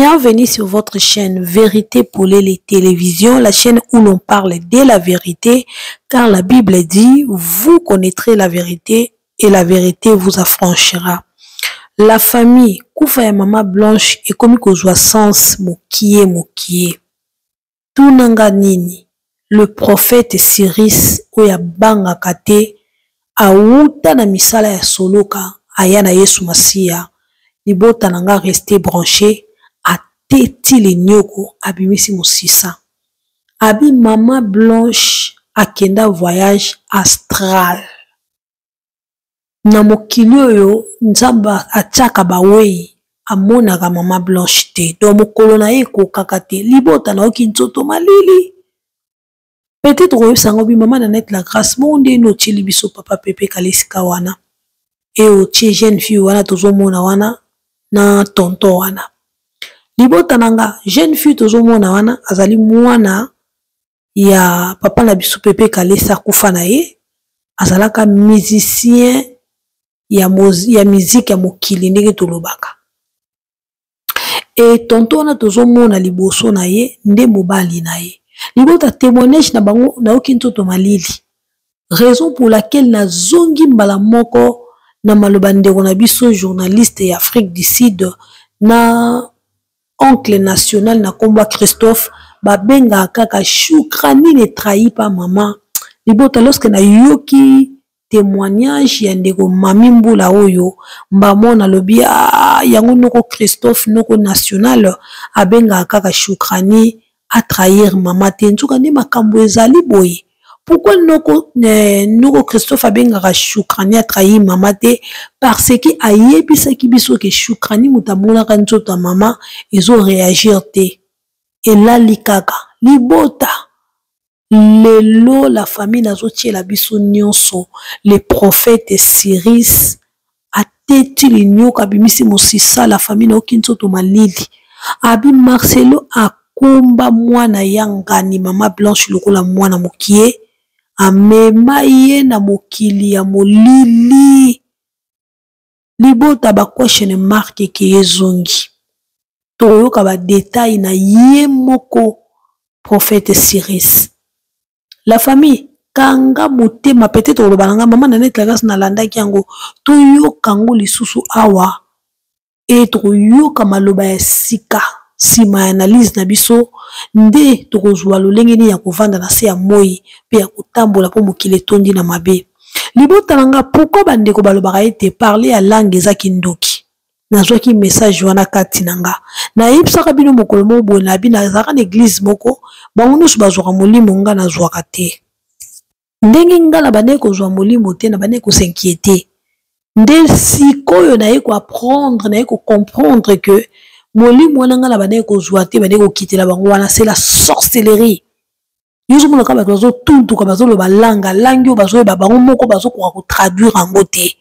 Bienvenue sur votre chaîne Vérité pour les télévisions, la chaîne où l'on parle de la vérité, car la Bible dit, vous connaîtrez la vérité et la vérité vous affranchira. La famille, Koufa ya Mama Blanche, et comme kozwa sens, mokie. Tunanga nini, le prophète Cyrus, oya banga kate, auta na misala ya soloka, aya na Yesu Masia, libota nanga resté branché, teti le nyoko abimisi musisa. Abi Mama Blanche akenda voyage astral. Na mokili oyo nzamba ataka bawei amonaka Mama Blanche te. Do mokolo na ye kokaka te. Libota na oki nzoto malili. Peut-être oyebisanga bi mama na net la grâce monde no tili biso papa pepe kalisika wana. E o tie jeune fille wana tozomona wana na tonton wana. Libota nanga jeune fille tozomona wana azali mwana ya papa na biso pepe kalesa kufa na ye azalaka musicien ya musique ya mokili ndenge tolobaka. Et tonton wana tozomona liboso na ye nde mobali na ye. Libota témoignage na bango na oki nzoto malili. Raison pour laquelle na zongi mbala moko na maloba ndeko na biso journaliste ya Afrique du Sud na oncle national na komba Christophe babenga kaka Shukrani ne trahi pa maman. Libota lorsque na yoki témoignage ya ndeko mami mbula oyo mbamona lobi yango noko Christophe noko national abenga kaka Shukrani a trahir maman te nzuka ndi makambo ezali boye. Pourquoi noko Christophe abenga Shukrani a trahi maman te? Parce que ayebisa ki biso ke Shukrani mutamona ka nzoto maman ezo réagir te. Et là likaka libota lelo la famille nazo tie la biso nyonso le prophète Cyrus a teti linyoka bimisi musisa la famille na okinzoto malili. Abi Marcelo a kumba mwana yangani Mama Blanche lokola mwana mokie amema ye na mokili ya molili. Libota ba question marque ke ezongi. Toyoka ba détail na ye moko prophète Cyrus. La famille kanga motema peut-être olobananga mama na net la grâce na landaki yango toyoka ngo lisusu awa et toyoka maloba ya sika sima analyse na biso nde tokozwa lolenge ni ya kovanda na se ya moi pe ya kotambola po mokili tondi na mabe. Libota nanga pourquoi bandeko balobaka ete parler à langue ezaki ndoki nazwaki message wana kati nanga na yebisaka bino mokolo mo boye na bino azaka na église moko bango nyonso bazwaka molimo nga nazwaka te ndenge ngala bane kozwa molimo te na bane kosinquiéter nde sikoyo na ye ko apprendre na ye ko comprendre que molimo wana ngala bane kozwa te bane kokitela bango wana c'est la sorcellerie. Yozo mona ka bazo tuntuka bazo lo balanga langi bazo ba bango moko bazo ko traduire en gote.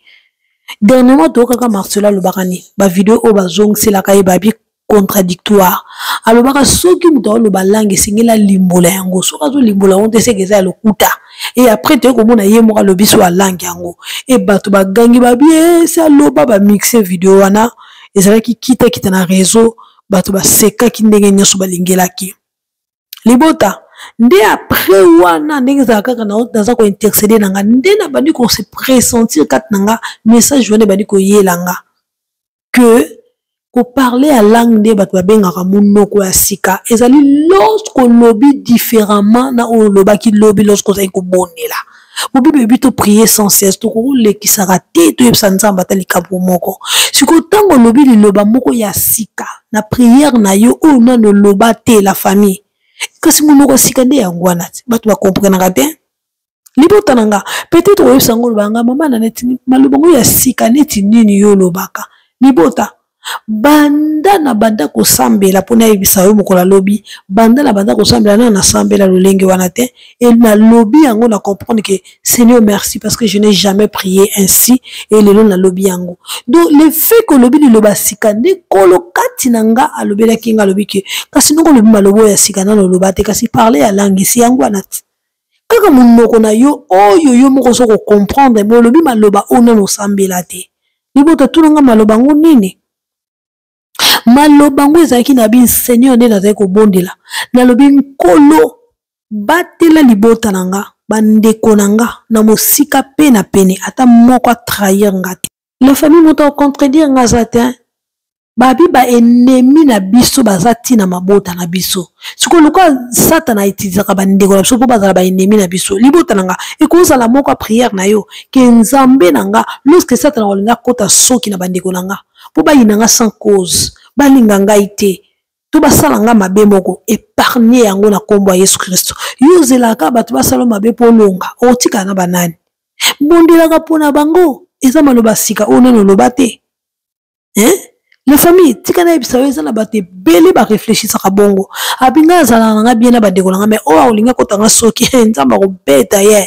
Dernièrement tokaka Marcela lobakani ba vidéo o bazong c'est la kaye babi contradictoire. Alobaka soki muto lo balangue singela limbola yango soka zo limbola on te sekeza lokuta et après te ko mona ye moka lobiso a langue yango et bato bagangi babi ça loba ba mixer vidéo wana ezala ki kita na réseau bato ba seka ki ndenge nyoso balingelaki. Libota nde après wana ndenge za kaka na naza ko intercéder nanga nde na bandi ko se pressentir kat nanga message wana bandi ko yelanga que ko parler à langue de bato babenga ka munoko ya sika ezali lorsque lobby différemment na o lobaki lobby lorsque ça ko bonela bobi bito prier sans cesse to ko le kisaka te to yebsa nzamba ta likapo moko siko tango lobby liloba moko ya sika na prière na yo o na no loba te la famille kasi munoko sika nde yango wana bato ba comprendre te libota nanga peut-être oyebisa ngo lobanga mama na neti maloba ngo ya sika neti nini yo lobaka libota banda na banda ko sambela pona yebisa yo mokola lobi banda na banda ko sambela na sambela lolenge wana te et na lobi yango na comprendre que Seigneur merci parce que je n'ai jamais prié ainsi et le long na lobi yango donc le fait que lobi li loba sika ne kolokati nanga alobela kinga lobi ke kasi noko lobi malobo ya sika na loba te kasi parler à langue si yango wana kaka munoko na yo oyo yo moko so ko comprendre mais lobi maloba ona no sambela te libota tunanga maloba ngo nini malobango ezalaki na bi Seigneur nde nazali kobondela nalobi nkolo batela libota na nga bandeko na nga na mosika pe na pene ata moko trahir nga te. La famille moto contredire nga za te babi ba ennemi na biso bazati na mabota na biso siko luka satana itizaka bandeko na biso po bazala ba ennemi na biso libota na nga ekozala moko prière na yo ke nzambe na nga lorsque satana olinga kota soki na bandeko na nga po bayina nga sans cause balinga ngai te to basala nga mabe moko épargner yango na kombo ya Yesu Kristo yo zelaka bato basala mabe po longa otika na banani bondelaka pona bango eza maloba sika oneno loba te la famille tika na ebisa eza na bate bele ba réfléchir saka bongo abinga zala nga bien na bandeko na nga mais o olinga kotanga soki nzamba ko beta ye.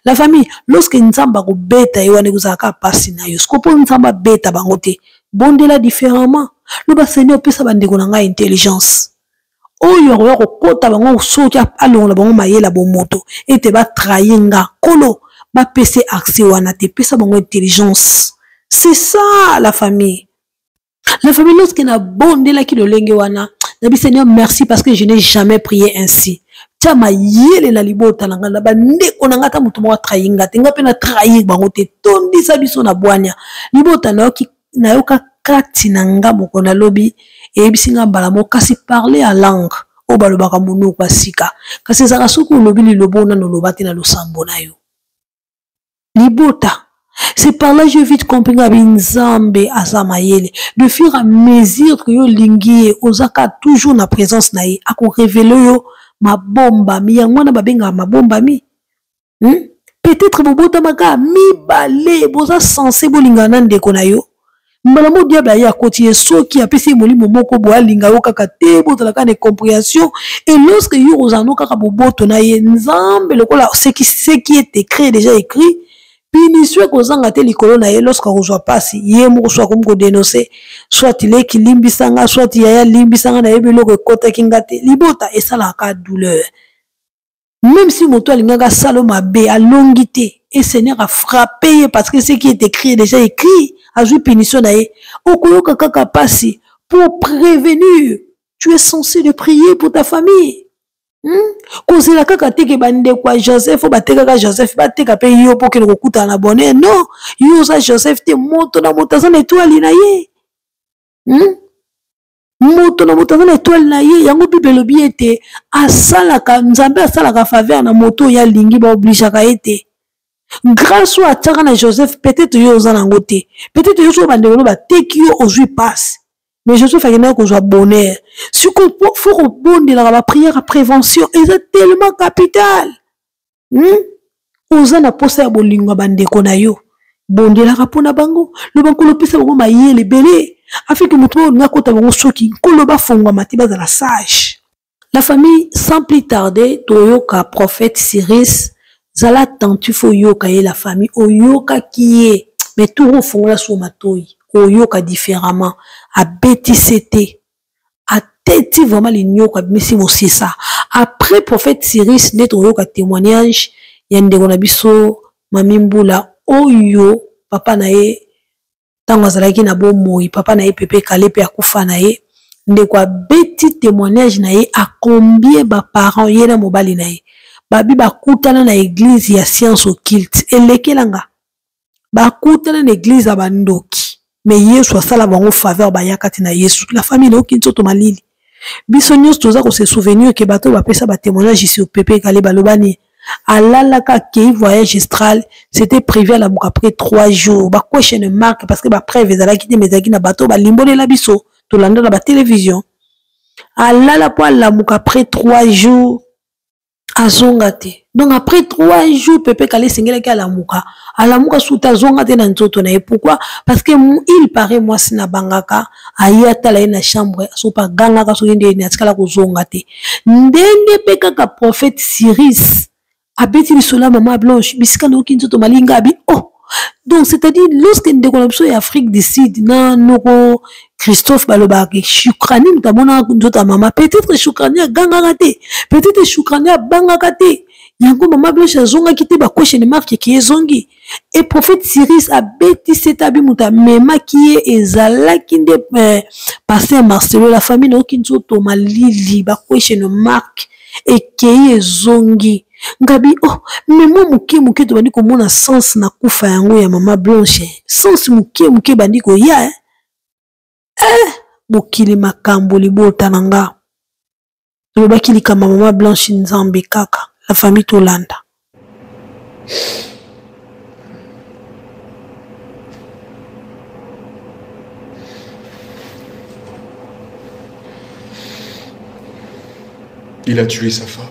La famille lorsque nzamba ko beta ye wane kuzaka pasi na yo skopo nzamba beta bango te bondela différemment le ba Seigneur pesa bandeko na nga intelligence oyo ya ko kota bango soki alongola bango mayela bomoto ete ba trahir kolo ba pese accès wana te pesa bango intelligence. C'est ça la famille. La famille lorsqu'elle a bondela ki lolenge wana nabi Seigneur merci parce que je n'ai jamais prié ainsi. Tia ma yele na libota na nga ba ndeko na nga ta mutu mo trahir nga te nga pe na trahir bango te tondi sa biso na bwanya libota na yoki na yoka kati na nga moko na lobi e bisinga mbala mo kasi parler à langue o balobaka munu kwa sika kasi zaka suku lobi lilobona no lobati na losambo na yo libota. C'est par là que je vite compris Nzambe azamayele de fur et à mesure que yo lingi ozaka toujours na présence na ye ako révéler yo ma bomba mi yango na babenga ma bomba mi peut-être bobota maka mi balé boza censé bolingana ndeko na yo mbala mo diable ya koti soki apesi molimo moko bo alinga yo kaka te botala ka ne compréhension et lorsque yo ozano kaka boboto na ye Nzambe lokola ce qui est écrit déjà écrit punition kozanga te likolo na ye lorsque ozwa pasi ye moko soit comme ko dénoncer soit il est limbisanga soit ya limbisanga na yebelo ko kota kingate libota esala ka douleur même si moto alingaka saloma be alongité et Seigneur a frappé parce que ce qui est écrit déjà écrit a joué punition na ye okoyoka kaka pasi pour prévenir tu es censé de prier pour ta famille. Kozela kaka teke bande kwa Joseph bateka ka Joseph bateka pe yo po ke kokuta na bonheur non yo sa Joseph te moto na motazana étoile na ye moto na motazana étoile na ye yango bibelo biete asalaka Nzambe asalaka faveur na moto ya lingi ba oblige ka ete grâce à taka na Joseph peut-être yo ozana ngote peut-être yo so bande ba teki yo ozui passe. Mais je suis fait que je bonheur. Si qu'on faut rebondir la prière à prévention, c'est tellement capital. Oza na posa ya bolingo bande kona yo. Bonde la rapona bango. Le banko le pisa bango maye le belé. Afin que mutuo nga kota bango soki. Kolo ba fongwa matiba za la sage. La famille, sans plus tarder, toyoka prophète Cyrus, zala tantufo yoka ye la famille. Oyoka qui est. Mais tout le fongwa sur matoi. Oyoka différemment a bétissété a têti vraiment l'ignoka misi aussi ça après prophète Cyrus net oyoka témoignage yande kona biso mamimbula oyo papa na ye tango azalaki na bomoi papa na ye pepe kale pe akufa na ye ndeko beti témoignage na ye a combien ba parents ye na mobali na ye babi bakutana na église ya science occulte elekelanga bakutana na église ya bandoki. Mais Yesu asala bango faveur bayakati na Yesu la famille na okinto to malili biso nyos toza ko se souvenir que bato ba pesa ba témoignage ici au Pepe Kale balobani alala ka ke voyage astral c'était prévu à la boucle après 3 jours ba question marque parce que ba preuve ezala ki te mezaki na bato ba limbole la biso to landa na ba télévision alala po la boucle après 3 jours azongate. Donc après 3 jours Pepe Kale singela ki alamuka suta zongate na nzoto na ye. Pourquoi? Parce que il paraît moi sina bangaka ayata la na chambre so pa gangaka so yende ni atikala ko zongate ndenge pe kaka prophète Cyrus abeti bisola mama blanche bisika no kinzoto malinga bi oh. Donc c'est-à-dire lorsque ndeko ya Afrique du Sud na noko Christophe balobaki shukrani mutabona nzoto mama peut-être shukrani gangaka te peut-être shukrani bangaka te yango mama Blanche azongaki te ba question mark ki ezongi et prophète Cyrus a beti setabi muta mema ki ezalaki nde pasteur Marcelo la famille na okinzo to malili ba question mark et ki ezongi ngabi oh memo muke to bandi ko mona sens na kufa yango ya mama Blanche sens muke bandi ko ya mokili makambo libota nanga lobaki likama mama Blanche Nzambe kaka la famille Tolanda. Il a tué sa femme.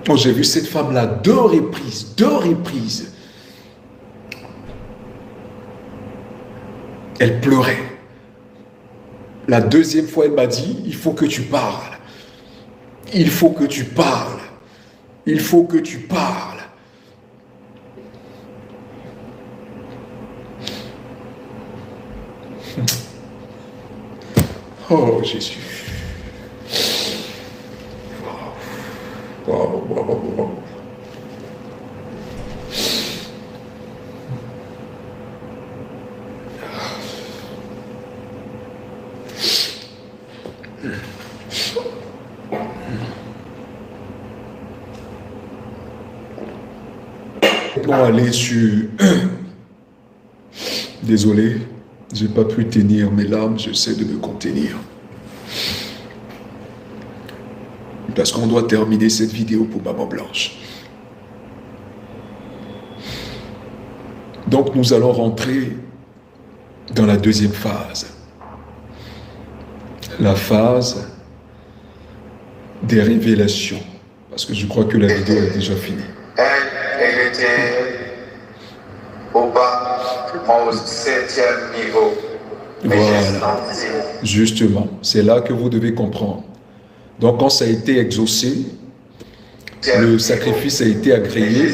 Oh, j'ai vu cette femme-là deux reprises. Elle pleurait. La deuxième fois, elle m'a dit, il faut que tu parles. Il faut que tu parles. Il faut que tu parles. Oh Jésus. Wow. Maintenant, aller sur... Désolé, j'ai pas pu tenir mes larmes, j'essaie de me contenir. Parce qu'on doit terminer cette vidéo pour Maman Blanche. Donc nous allons rentrer dans la deuxième phase. La phase des révélations. Parce que je crois que la vidéo est déjà finie. Elle était au bas, au 7e niveau. Voilà. Justement, c'est là que vous devez comprendre. Donc quand ça a été exaucé, le sacrifice a été agréé,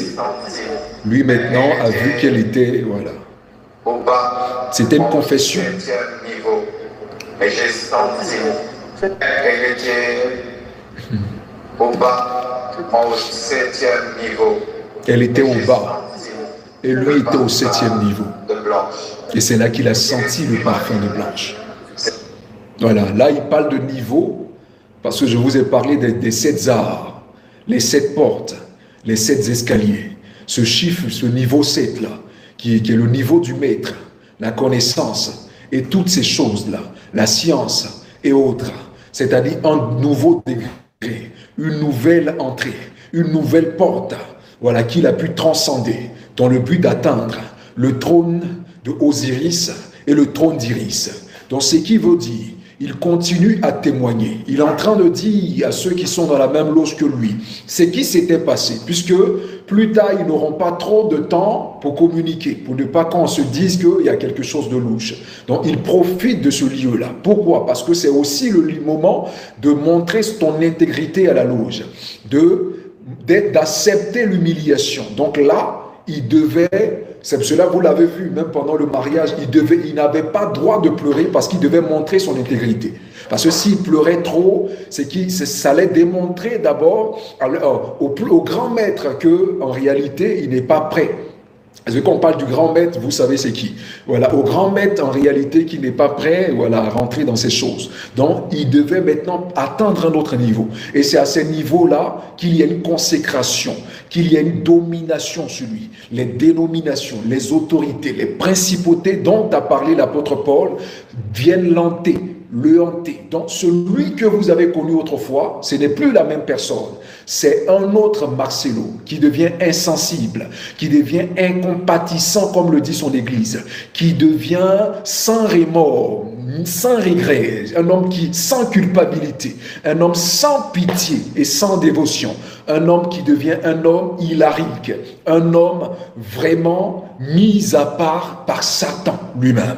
lui maintenant a vu qu'elle était, voilà. C'était une confession. Mais j'ai senti qu'elle était au bas, au 7e niveau. Elle était au bas et lui était au 7e niveau. Et c'est là qu'il a senti le parfum de Blanche. Voilà, là il parle de niveau. Parce que je vous ai parlé des 7 arts, les 7 portes, les 7 escaliers. Ce chiffre, ce niveau 7 là, qui est le niveau du maître, la connaissance et toutes ces choses-là, la science et autres. C'est-à-dire un nouveau degré, une nouvelle entrée, une nouvelle porte, voilà, qu'il a pu transcender dans le but d'atteindre le trône de Osiris et le trône d'Iris. Donc ce qui veut dire, il continue à témoigner. Il est en train de dire à ceux qui sont dans la même loge que lui ce qui s'était passé, puisque plus tard, ils n'auront pas trop de temps pour communiquer, pour ne pas qu'on se dise qu'il y a quelque chose de louche. Donc, il profite de ce lieu-là. Pourquoi? Parce que c'est aussi le moment de montrer ton intégrité à la loge, d'accepter l'humiliation. Donc là, il devait, c'est cela vous l'avez vu, même pendant le mariage, il n'avait pas droit de pleurer parce qu'il devait montrer son intégrité. Parce que s'il pleurait trop, ça allait démontrer d'abord au grand maître qu'en réalité, il n'est pas prêt. Parce que quand on parle du grand maître, vous savez c'est qui. Voilà, au grand maître en réalité qui n'est pas prêt, voilà, à rentrer dans ces choses. Donc il devait maintenant atteindre un autre niveau. Et c'est à ce niveau-là qu'il y a une consécration, qu'il y a une domination sur lui. Les dénominations, les autorités, les principautés dont a parlé l'apôtre Paul viennent l'hanter. Le hanter. Donc celui que vous avez connu autrefois, ce n'est plus la même personne. C'est un autre Marcelo qui devient insensible, qui devient incompatissant comme le dit son église, qui devient sans remords, sans regret, un homme qui sans culpabilité, un homme sans pitié et sans dévotion, un homme qui devient un homme hilarique, un homme vraiment mis à part par Satan lui-même.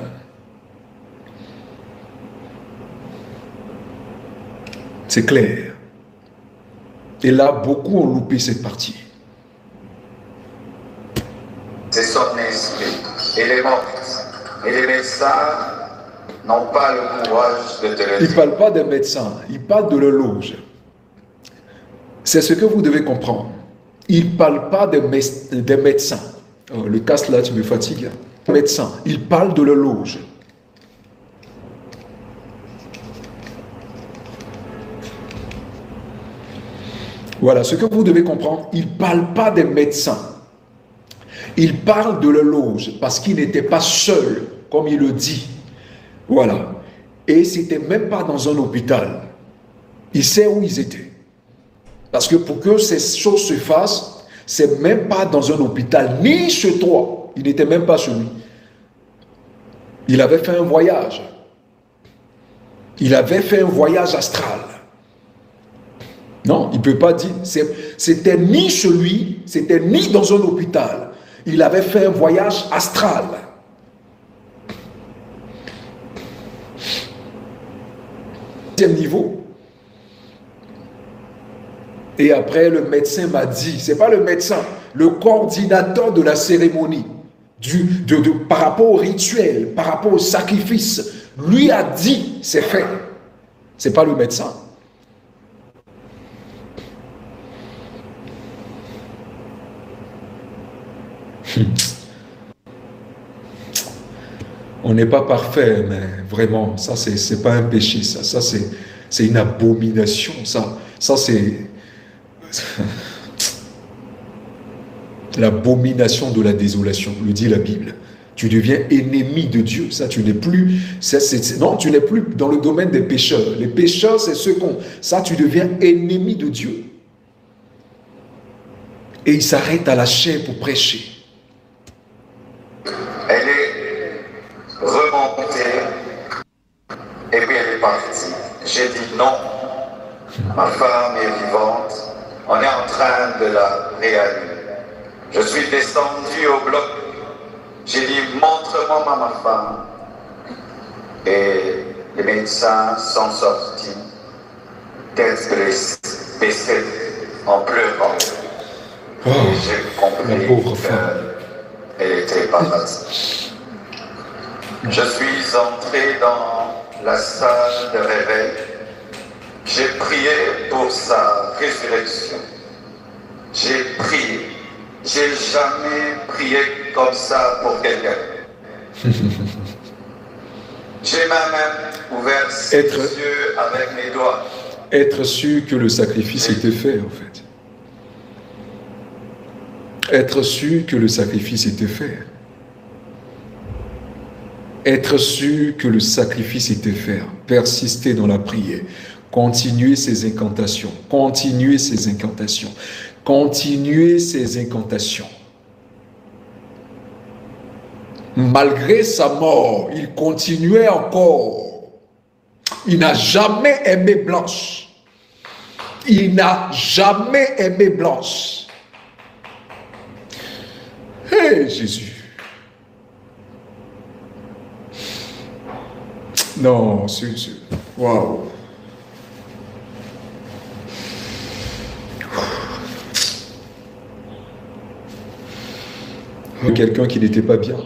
C'est clair. Et là, beaucoup ont loupé cette partie. C'est son esprit. Et les médecins n'ont pas le courage de te le dire. Il ne parle pas des médecins, il parle de leur loge. C'est ce que vous devez comprendre. Il ne parle pas des médecins. Oh, le casque là, tu me fatigues. Médecins. Il parle de la loge. Voilà, ce que vous devez comprendre, il ne parle pas des médecins. Il parle de la loge parce qu'il n'était pas seul, comme il le dit. Voilà. Et c'était même pas dans un hôpital. Il sait où ils étaient. Parce que pour que ces choses se fassent, c'est même pas dans un hôpital, ni chez toi. Il n'était même pas chez lui. Il avait fait un voyage. Il avait fait un voyage astral. Non, il ne peut pas dire. C'était ni chez lui, c'était ni dans un hôpital. Il avait fait un voyage astral. Deuxième niveau. Et après, le médecin m'a dit, ce n'est pas le médecin, le coordinateur de la cérémonie, par rapport au rituel, par rapport au sacrifice, lui a dit, c'est fait. Ce n'est pas le médecin. On n'est pas parfait, mais vraiment, ça, c'est pas un péché, ça c'est une abomination, ça c'est l'abomination de la désolation, le dit la Bible. Tu deviens ennemi de Dieu. Ça, tu n'es plus. Non, tu n'es plus dans le domaine des pécheurs. Les pécheurs, c'est ceux qu'on. Ça, tu deviens ennemi de Dieu. Et il s'arrête à la chair pour prêcher. Elle est remontée et puis elle est partie. J'ai dit non. Ma femme est vivante. On est en train de la réanimer. Je suis descendu au bloc. J'ai dit, montre-moi ma femme. Et les médecins sont sortis, tête baissée, en pleurant. Oh, et j'ai compris qu'elle était malade. Je suis entré dans la salle de réveil. J'ai prié pour sa résurrection. J'ai prié. J'ai jamais prié comme ça pour quelqu'un. J'ai même ouvert ses yeux avec mes doigts. Être sûr que le sacrifice était fait, en fait. Être sûr que le sacrifice était fait. Être sûr que le sacrifice était fait. Persister dans la prière. Continuer ses incantations. Continuer ses incantations. Continuer ses incantations. Malgré sa mort, il continuait encore. Il n'a jamais aimé Blanche. Il n'a jamais aimé Blanche. Hé, Jésus. Non, waouh. Quelqu'un qui n'était pas bien.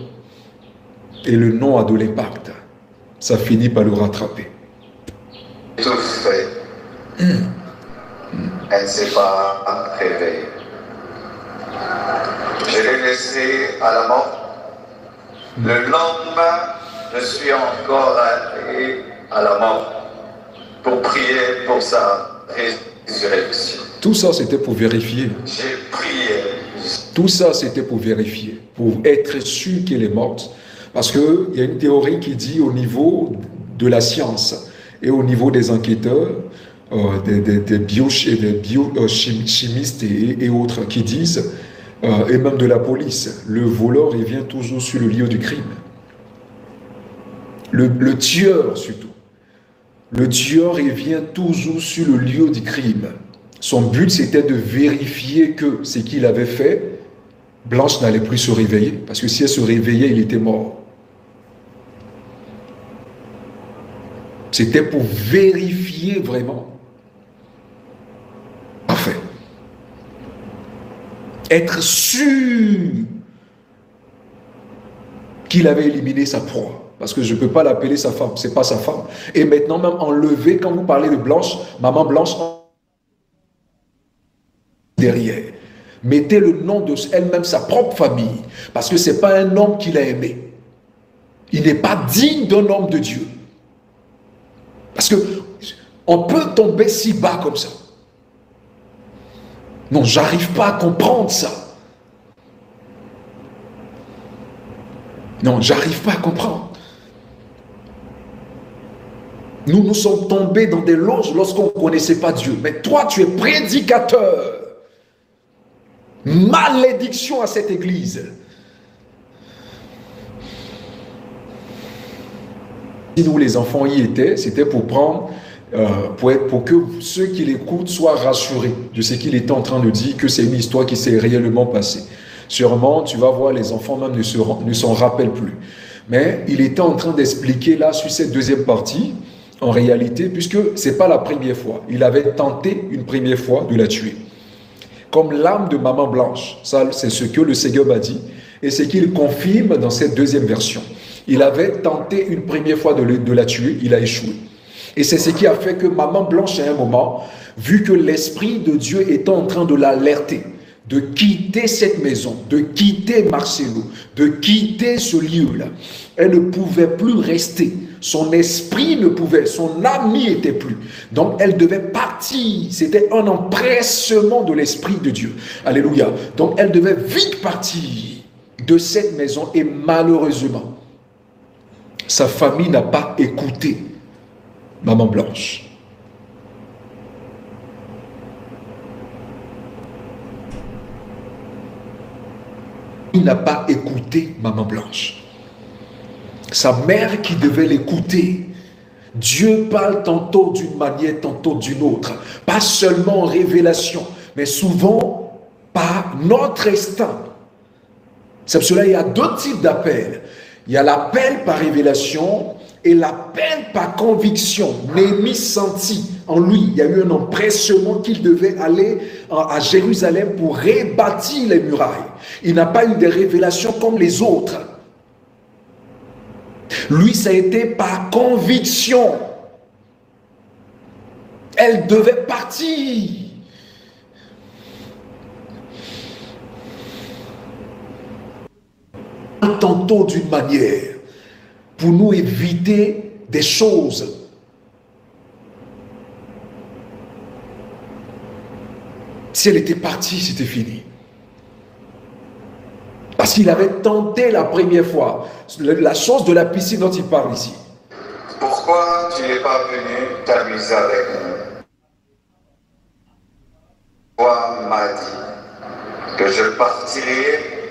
Et le nom a de l'impact. Ça finit par le rattraper. Tout fait. Elle ne s'est pas réveillée. Je l'ai laissée à la mort. Le lendemain, je suis encore allé à la mort pour prier pour sa résurrection. Tout ça, c'était pour vérifier. J'ai prié. Tout ça, c'était pour vérifier, pour être sûr qu'elle est morte. Parce qu'il y a une théorie qui dit au niveau de la science et au niveau des enquêteurs, des biochimistes et autres qui disent, et même de la police, le voleur revient toujours sur le lieu du crime. Le tueur surtout. Le tueur revient toujours sur le lieu du crime. Son but, c'était de vérifier que ce qu'il avait fait, Blanche n'allait plus se réveiller, parce que si elle se réveillait, il était mort. C'était pour vérifier vraiment. Parfait. Être sûr qu'il avait éliminé sa proie. Parce que je ne peux pas l'appeler sa femme, ce n'est pas sa femme. Et maintenant, même enlever, quand vous parlez de Blanche, maman Blanche, derrière. Mettez le nom de elle-même, sa propre famille, parce que ce n'est pas un homme qu'il a aimé. Il n'est pas digne d'un homme de Dieu. Parce que on peut tomber si bas comme ça. Non, j'arrive pas à comprendre ça. Non, j'arrive pas à comprendre. Nous sommes tombés dans des loges lorsqu'on ne connaissait pas Dieu. Mais toi, tu es prédicateur. Malédiction à cette église. Si nous, les enfants, y étaient, c'était pour prendre, pour que ceux qui l'écoutent soient rassurés de ce qu'il était en train de dire, que c'est une histoire qui s'est réellement passée. Sûrement, tu vas voir, les enfants même ne s'en rappellent plus. Mais il était en train d'expliquer là, sur cette deuxième partie, en réalité, puisque ce n'est pas la première fois. Il avait tenté une première fois de la tuer. Comme l'âme de Maman Blanche. Ça, c'est ce que le Seigneur m'a dit. Et c'est qu'il confirme dans cette deuxième version. Il avait tenté une première fois de la tuer, il a échoué. Et c'est ce qui a fait que Maman Blanche, à un moment, vu que l'Esprit de Dieu était en train de l'alerter, de quitter cette maison, de quitter Marcelo, de quitter ce lieu-là, elle ne pouvait plus rester. Son esprit ne pouvait, son âme n'y était plus. Donc, elle devait partir. C'était un empressement de l'Esprit de Dieu. Alléluia. Donc, elle devait vite partir de cette maison et malheureusement, sa famille n'a pas écouté Maman Blanche. Il n'a pas écouté Maman Blanche. Sa mère qui devait l'écouter. Dieu parle tantôt d'une manière, tantôt d'une autre. Pas seulement en révélation, mais souvent par notre instinct. C'est pour cela qu'il y a deux types d'appels. Il y a l'appel par révélation et l'appel par conviction. Néhémie sentit en lui, il y a eu un empressement qu'il devait aller à Jérusalem pour rebâtir les murailles. Il n'a pas eu des révélations comme les autres. Lui, ça a été par conviction. Elle devait partir. Tantôt d'une manière, pour nous éviter des choses. Si elle était partie, c'était fini. Parce qu'il avait tenté la première fois. La chose de la piscine dont il parle ici. Pourquoi tu n'es pas venu t'amuser avec nous? Toi m'a dit que je partirai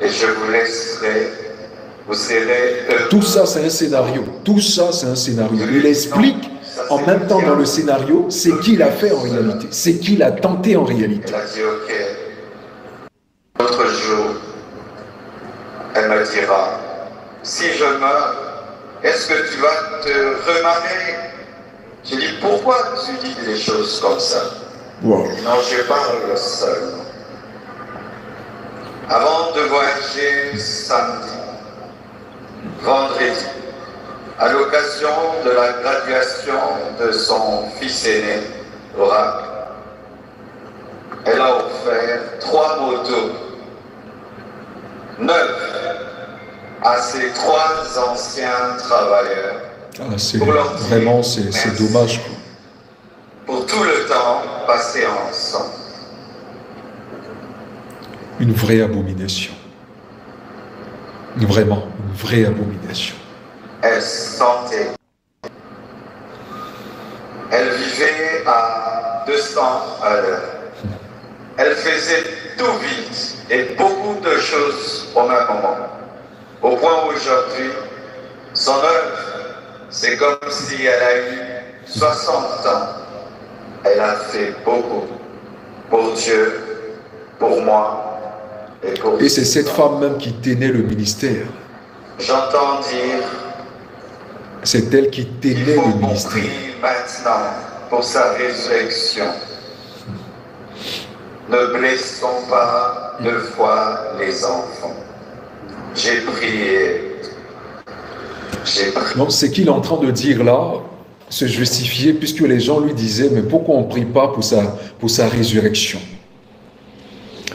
et je vous laisserai. Vous serez heureux. Tout ça, c'est un scénario. Tout ça, c'est un scénario. Il explique en même temps dans le scénario ce qu'il a fait en réalité, ce qu'il a tenté en réalité. Elle a dit ok. L'autre jour, elle me dira, si je meurs, est-ce que tu vas te remarier? Je dis, pourquoi tu dis des choses comme ça? Wow. Non, je parle seul. Avant de voyager samedi, vendredi, à l'occasion de la graduation de son fils aîné, Oracle, elle a offert 3 motos, 9 à ses 3 anciens travailleurs. Vraiment, c'est dommage. Pour tout le temps passé ensemble. Une vraie abomination. Vraiment, une vraie abomination. Elle sentait. Elle vivait à 200 à l'heure. Elle faisait tout vite et beaucoup de choses au même moment. Au point où aujourd'hui, son œuvre, c'est comme si elle a eu 60 ans. Elle a fait beaucoup pour Dieu, pour moi et pour... Et c'est cette femme même qui tenait le ministère. J'entends dire... C'est elle qui tenait le ministère. Il faut qu'on prie maintenant pour sa résurrection. Ne blessons pas 2 fois les enfants. J'ai prié. Donc, ce qu'il est en train de dire là, se justifier, puisque les gens lui disaient, mais pourquoi on ne prie pas pour sa résurrection?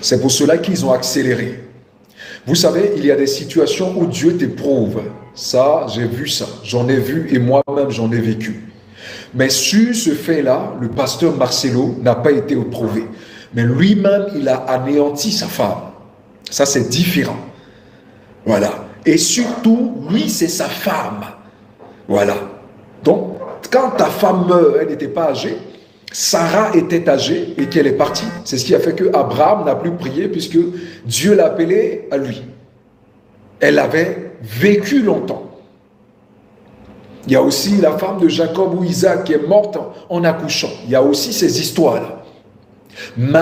C'est pour cela qu'ils ont accéléré. Vous savez, il y a des situations où Dieu t'éprouve. Ça, j'ai vu ça. J'en ai vu et moi-même, j'en ai vécu. Mais sur ce fait-là, le pasteur Marcelo n'a pas été éprouvé. Mais lui-même, il a anéanti sa femme. Ça, c'est différent. Voilà. Et surtout, lui, c'est sa femme. Voilà. Donc, quand ta femme meurt, elle n'était pas âgée. Sarah était âgée et qu'elle est partie. C'est ce qui a fait que Abraham n'a plus prié puisque Dieu l'a appelé à lui. Elle avait vécu longtemps. Il y a aussi la femme de Jacob ou Isaac qui est morte en accouchant. Il y a aussi ces histoires-là. Mais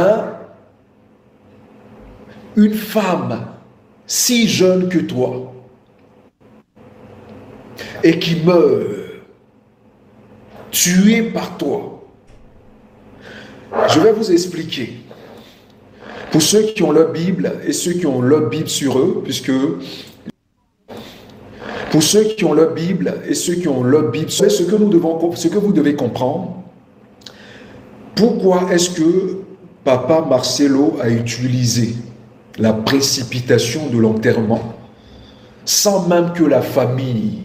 une femme si jeune que toi et qui meurt, tuée par toi, je vais vous expliquer. Pour ceux qui ont leur Bible et ceux qui ont leur Bible sur eux, puisque pour ceux qui ont leur Bible et ceux qui ont leur Bible, ce que vous devez comprendre, pourquoi est-ce que Papa Marcelo a utilisé la précipitation de l'enterrement sans même que la famille,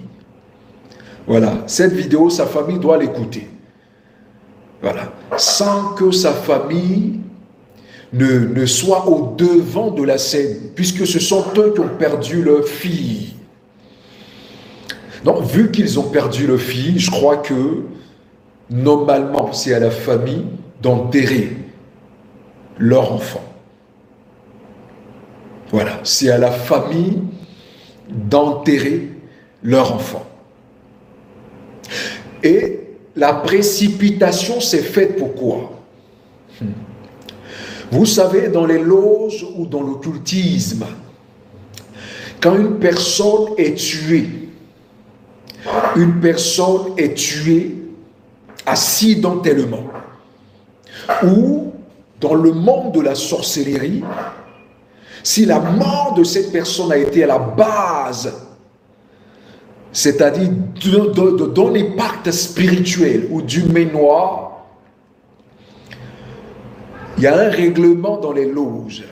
voilà, cette vidéo, sa famille doit l'écouter. Voilà. Sans que sa famille ne soit au devant de la scène, puisque ce sont eux qui ont perdu leur fille. Donc, vu qu'ils ont perdu leur fille, je crois que normalement, c'est à la famille d'enterrer leur enfant. Voilà, c'est à la famille d'enterrer leur enfant. Et la précipitation s'est faite pourquoi? Vous savez, dans les loges ou dans l'occultisme, quand une personne est tuée accidentellement, ou dans le monde de la sorcellerie, si la mort de cette personne a été à la base, c'est-à-dire d'un impact spirituel ou du noir, il y a un règlement dans les loges.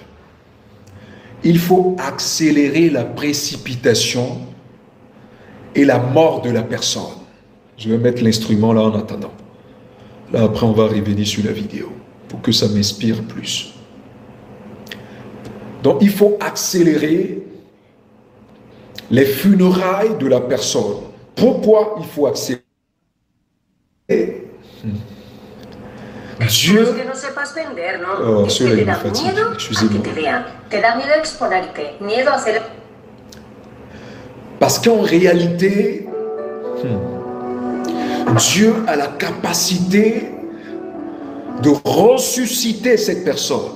Il faut accélérer la précipitation et la mort de la personne. Je vais mettre l'instrument là en attendant. Là, après, on va revenir sur la vidéo pour que ça m'inspire plus. Donc, il faut accélérer les funérailles de la personne. Pourquoi il faut accélérer? Dieu... Oh, celui-là, il me fatigue. Excusez-moi. Parce qu'en réalité, Dieu a la capacité de ressusciter cette personne.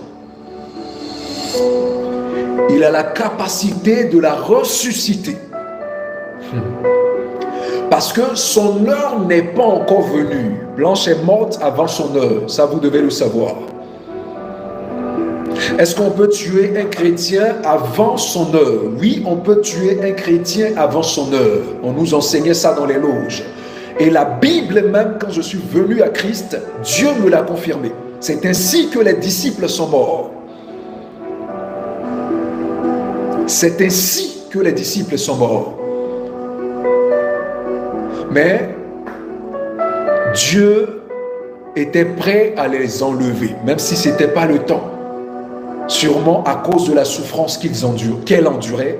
Il a la capacité de la ressusciter. Parce que son heure n'est pas encore venue. Blanche est morte avant son heure. Ça, vous devez le savoir. Est-ce qu'on peut tuer un chrétien avant son heure? Oui, on peut tuer un chrétien avant son heure. On nous enseignait ça dans les loges. Et la Bible même, quand je suis venu à Christ, Dieu me l'a confirmé. C'est ainsi que les disciples sont morts. C'est ainsi que les disciples sont morts. Mais Dieu était prêt à les enlever, même si ce n'était pas le temps. Sûrement à cause de la souffrance qu'elle endurait,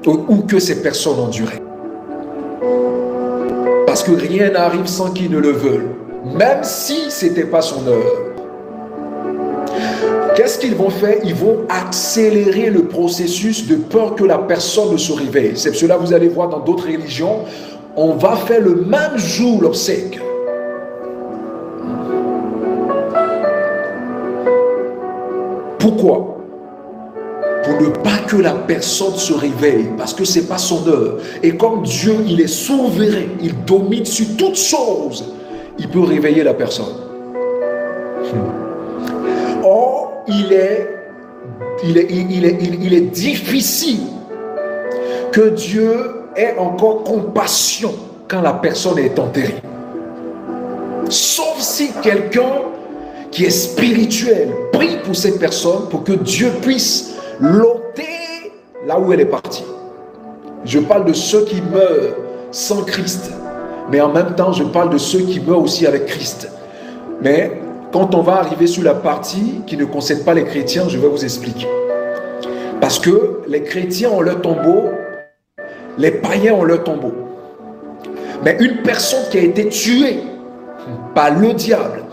ou que ces personnes enduraient. Parce que rien n'arrive sans qu'ils ne le veulent, même si ce n'était pas son heure. Qu'est-ce qu'ils vont faire? Ils vont accélérer le processus de peur que la personne ne se réveille. C'est cela, vous allez voir dans d'autres religions, on va faire le même jour l'obsèque. Pourquoi? Pour ne pas que la personne se réveille, parce que ce n'est pas son heure. Et comme Dieu, il est souverain, il domine sur toutes choses, il peut réveiller la personne. Or, il est difficile que Dieu ait encore compassion quand la personne est enterrée. Sauf si quelqu'un qui est spirituel. Prie pour cette personne pour que Dieu puisse l'ôter là où elle est partie. Je parle de ceux qui meurent sans Christ, mais en même temps, je parle de ceux qui meurent aussi avec Christ. Mais quand on va arriver sur la partie qui ne concerne pas les chrétiens, je vais vous expliquer. Parce que les chrétiens ont leur tombeau, les païens ont leur tombeau. Mais une personne qui a été tuée par le diable,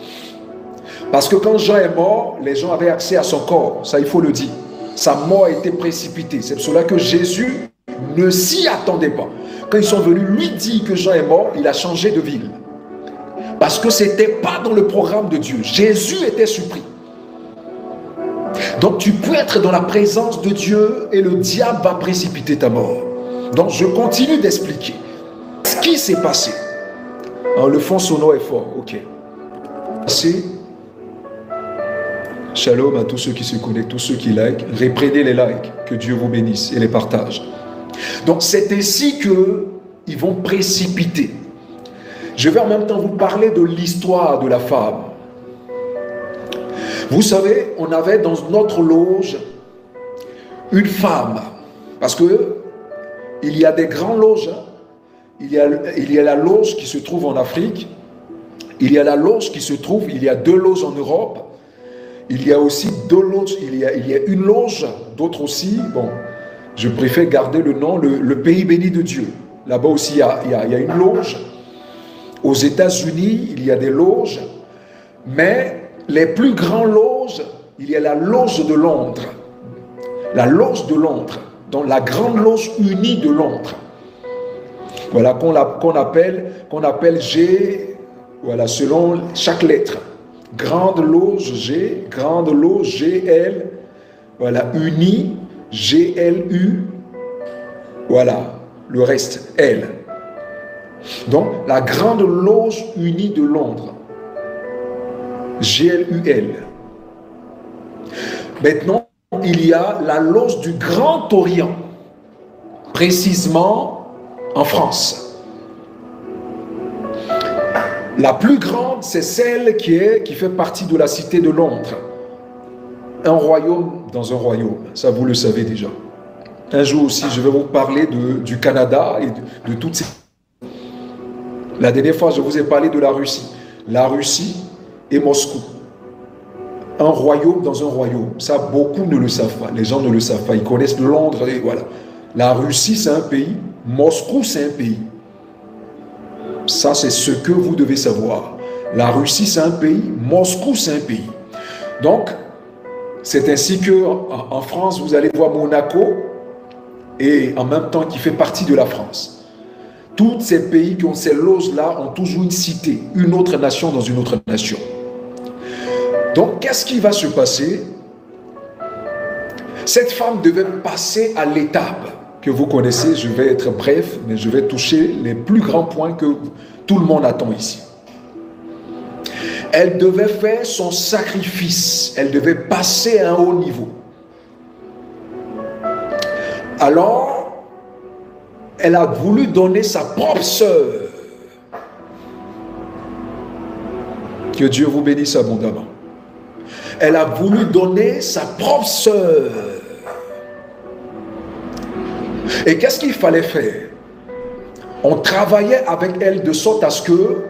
parce que quand Jean est mort, les gens avaient accès à son corps, ça il faut le dire. Sa mort a été précipitée. C'est pour cela que Jésus ne s'y attendait pas. Quand ils sont venus lui dire que Jean est mort, il a changé de ville. Parce que ce n'était pas dans le programme de Dieu. Jésus était surpris. Donc tu peux être dans la présence de Dieu et le diable va précipiter ta mort. Donc je continue d'expliquer. Ce qui s'est passé. Alors, le fond sonore est fort, ok. C'est shalom à tous ceux qui se connectent, tous ceux qui like. Reprenez les likes, que Dieu vous bénisse et les partage. Donc c'est ainsi qu'ils vont précipiter. Je vais en même temps vous parler de l'histoire de la femme. Vous savez, on avait dans notre loge une femme, parce que il y a des grandes loges. Il y a la loge qui se trouve en Afrique, il y a la loge qui se trouve, il y a 2 loges en Europe, il y a aussi 2 loges, il y a une loge, d'autres aussi, bon, je préfère garder le nom, le pays béni de Dieu. Là-bas aussi, il y a une loge. Aux États-Unis, il y a des loges, mais les plus grandes loges, il y a la loge de Londres. La loge de Londres, dans la grande loge unie de Londres. Voilà, qu'on appelle G, voilà, selon chaque lettre. Grande loge G, grande loge GL, voilà, unie, GLU, voilà, le reste, L. Donc, la grande loge unie de Londres, GLUL. Maintenant, il y a la loge du Grand Orient, précisément en France. La plus grande, c'est celle qui fait partie de la cité de Londres. Un royaume dans un royaume, ça vous le savez déjà. Un jour aussi, je vais vous parler du Canada et de toutes ces... La dernière fois, je vous ai parlé de la Russie. La Russie et Moscou. Un royaume dans un royaume. Ça, beaucoup ne le savent pas. Les gens ne le savent pas. Ils connaissent Londres et voilà. La Russie, c'est un pays. Moscou, c'est un pays. Ça, c'est ce que vous devez savoir. La Russie, c'est un pays. Moscou, c'est un pays. Donc, c'est ainsi qu'en France, vous allez voir Monaco et en même temps qui fait partie de la France. Tous ces pays qui ont ces loges-là ont toujours une cité, une autre nation dans une autre nation. Donc, qu'est-ce qui va se passer? Cette femme devait passer à l'étape que vous connaissez. Je vais être bref, mais je vais toucher les plus grands points que tout le monde attend ici. Elle devait faire son sacrifice. Elle devait passer à un haut niveau. Alors, elle a voulu donner sa propre sœur. Que Dieu vous bénisse abondamment. Elle a voulu donner sa propre sœur. Et qu'est-ce qu'il fallait faire? On travaillait avec elle de sorte à ce que,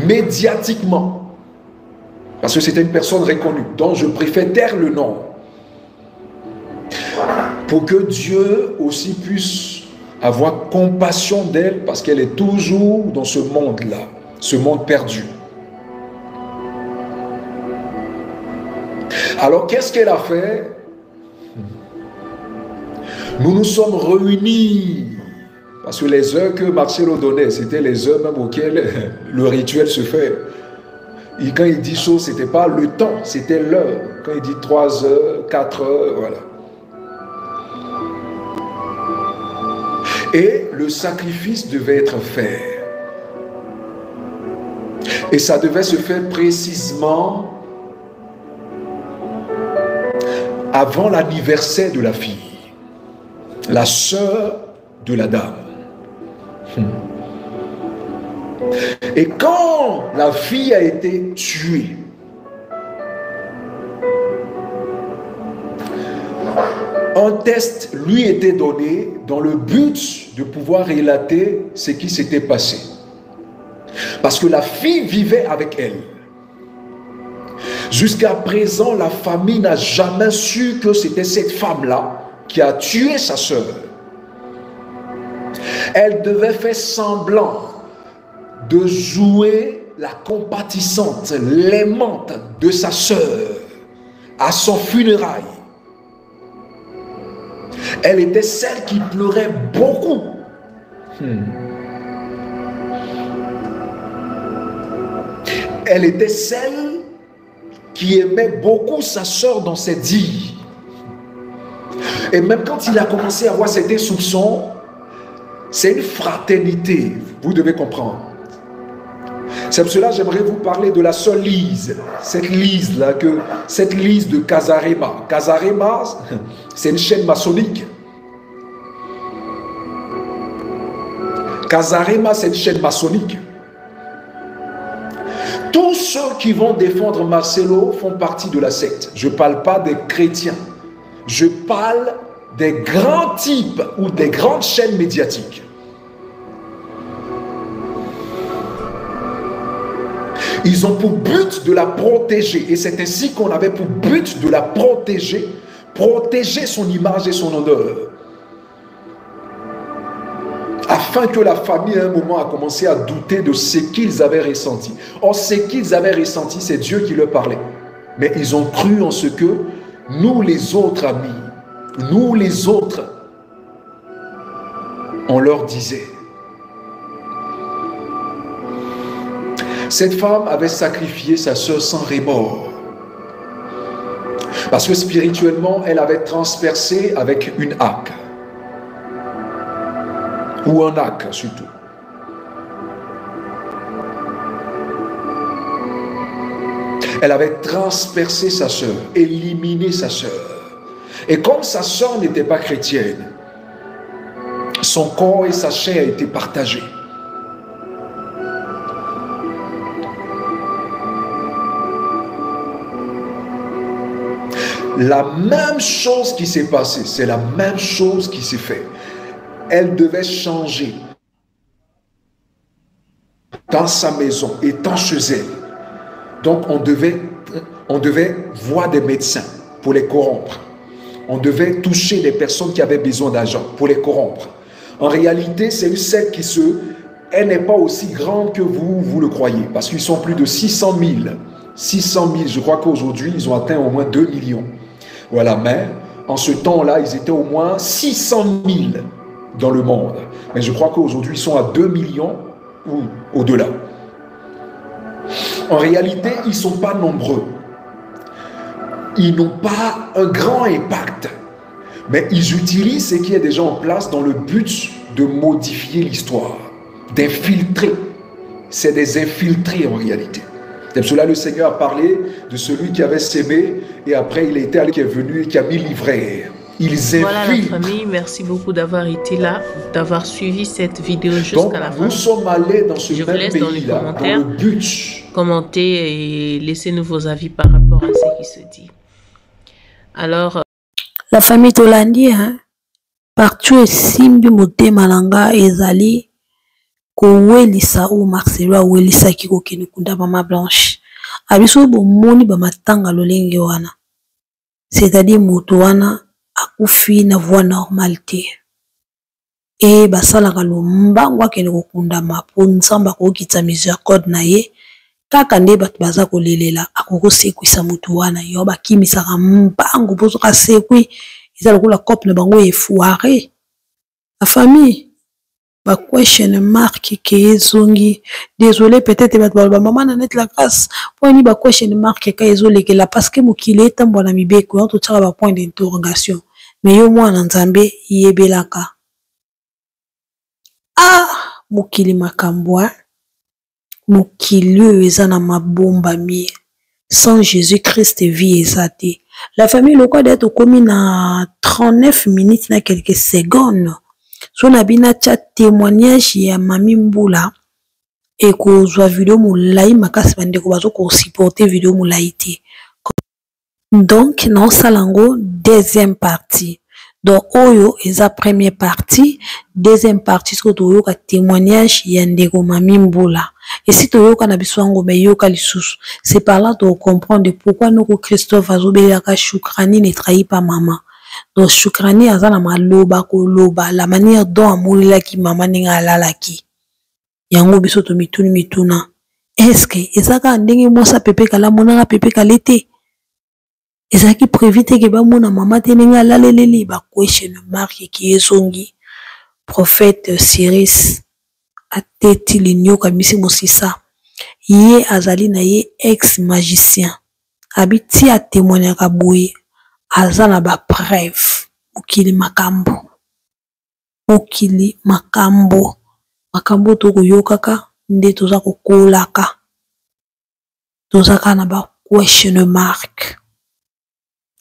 médiatiquement, parce que c'était une personne reconnue, dont je préfère taire le nom, pour que Dieu aussi puisse avoir compassion d'elle, parce qu'elle est toujours dans ce monde-là, ce monde perdu. Alors, qu'est-ce qu'elle a fait? Nous nous sommes réunis, parce que les heures que Marcelo donnait, c'était les heures même auxquelles le rituel se fait. Et quand il dit chose, ce n'était pas le temps, c'était l'heure. Quand il dit 3 heures, 4 heures, voilà. Et le sacrifice devait être fait. Et ça devait se faire précisément avant l'anniversaire de la fille, la sœur de la dame. Et quand la fille a été tuée, un test lui était donné dans le but de pouvoir relater ce qui s'était passé. Parce que la fille vivait avec elle. Jusqu'à présent, la famille n'a jamais su que c'était cette femme-là qui a tué sa sœur. Elle devait faire semblant de jouer la compatissante, l'aimante de sa sœur à son funérail. Elle était celle qui pleurait beaucoup. Elle était celle qui aimait beaucoup sa sœur dans ses dires. Et même quand il a commencé à avoir certains soupçons, c'est une fraternité, vous devez comprendre. C'est pour cela que j'aimerais vous parler de la sœur Lise. Cette Lise-là, cette Lise de Casarema. Casarema, c'est une chaîne maçonnique. Casarema, c'est une chaîne maçonnique. Tous ceux qui vont défendre Marcelo font partie de la secte. Je ne parle pas des chrétiens. Je parle des grands types ou des grandes chaînes médiatiques. Ils ont pour but de la protéger. Et c'est ainsi qu'on avait pour but de la protéger. Protéger son image et son honneur. Afin que la famille, à un moment, a commencé à douter de ce qu'ils avaient ressenti. Or, ce qu'ils avaient ressenti, c'est Dieu qui leur parlait. Mais ils ont cru en ce que nous, les autres amis, nous, les autres, on leur disait. Cette femme avait sacrifié sa sœur sans remords. Parce que spirituellement, elle avait transpercé avec une hache. Ou un arc surtout. Elle avait transpercé sa sœur, éliminé sa sœur. Et comme sa sœur n'était pas chrétienne, son corps et sa chair étaient partagés. La même chose qui s'est passée, c'est la même chose qui s'est faite. Elle devait changer dans sa maison, étant chez elle. Donc on devait voir des médecins pour les corrompre. On devait toucher les personnes qui avaient besoin d'argent pour les corrompre. En réalité, c'est une secte elle n'est pas aussi grande que vous le croyez, parce qu'ils sont plus de 600 000. 600 000, je crois qu'aujourd'hui, ils ont atteint au moins 2 millions. Voilà, mais en ce temps-là, ils étaient au moins 600 000 dans le monde. Mais je crois qu'aujourd'hui, ils sont à 2 millions ou au-delà. En réalité, ils ne sont pas nombreux. Ils n'ont pas un grand impact. Mais ils utilisent ce qui est déjà en place dans le but de modifier l'histoire, d'infiltrer. C'est des infiltrés en réalité. C'est pour cela que le Seigneur a parlé de celui qui avait sémé et après il est allé, qui est venu et qui a mis l'ivraie. Ils infiltrent. Voilà la famille, merci beaucoup d'avoir été là, d'avoir suivi cette vidéo jusqu'à la fin. Nous sommes allés dans ce même pays-là, dans le but. Commentez et laissez-nous vos avis par rapport à ce qui se dit. Alors, la famille Tolandi, hein, partout simbi motema nanga ezali kowelisa ou Marcelo welisa kiko kenukunda mama Blanche. Abiso bomoni ba matanga lolenge wana. C'est-à-dire moto wana akufi na voie normalité. Et basalaka lombango kene kokunda mapo nsamba ko kitsa miséricorde na ye. Kaka nde bato baza kolelela akoko sekwisa mutu wana yo bakimisaka mbango pozo ka sekwi eza lokola coupe na bango efoiré. La famille ba question mark ke ezongi désolé peut-être bato ba maman na net la grâce poni ba question mark ka ezolekela parce que mokili etambo na mibeko on to tsaka ba point d'interrogation mais yo mwana nzambe yebelaka mokili makambwa mokili oyo eza na mabomba mie sans Jésus-Christ vie ezate. La famille lokola d'être commis na 39 minutes na quelques secondes. So na bina tcha témoignage ya Mami Mbula et kozwa vidéo moulayi makasi bandeko bazo ko supporter vidéo moulayi te. Donc non salango deuxième partie. Donc oyo eza première partie, deuxième partie ce que toyoka témoignage ya ndeko Mami Mbula. Et si toyoka na biswango me yoka lisusu, c'est par là de comprendre pourquoi nous Christophe azobelaka Shukrani ne trahit pas maman. Donc Shukrani azana maloba ko loba la manière dont amulila ki maman ninga alalaki. Yango biso to mituna. Est-ce que ezaka ndenge mosa pepe kala monanga pepe kalete? Ezaki prévite ke ba mona maman teninga alaleleli ba question marque qui ezongi. Prophète Cyrus ateti linyoka misi mosisa. Ye azali na ye ex magicien. Abiti a témoigner ka boye. Azana ba preuve. Okili makambo. Okili makambo. Makambo toko yokaka. Nde toza kokolaka. Toza na ba question mark.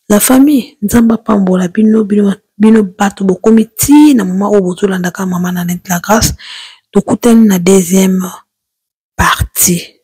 La famille, nzamba pambola bino bato bokomiti na mama oboto landaka mama na net la grâce. Tokutani na deuxième partie.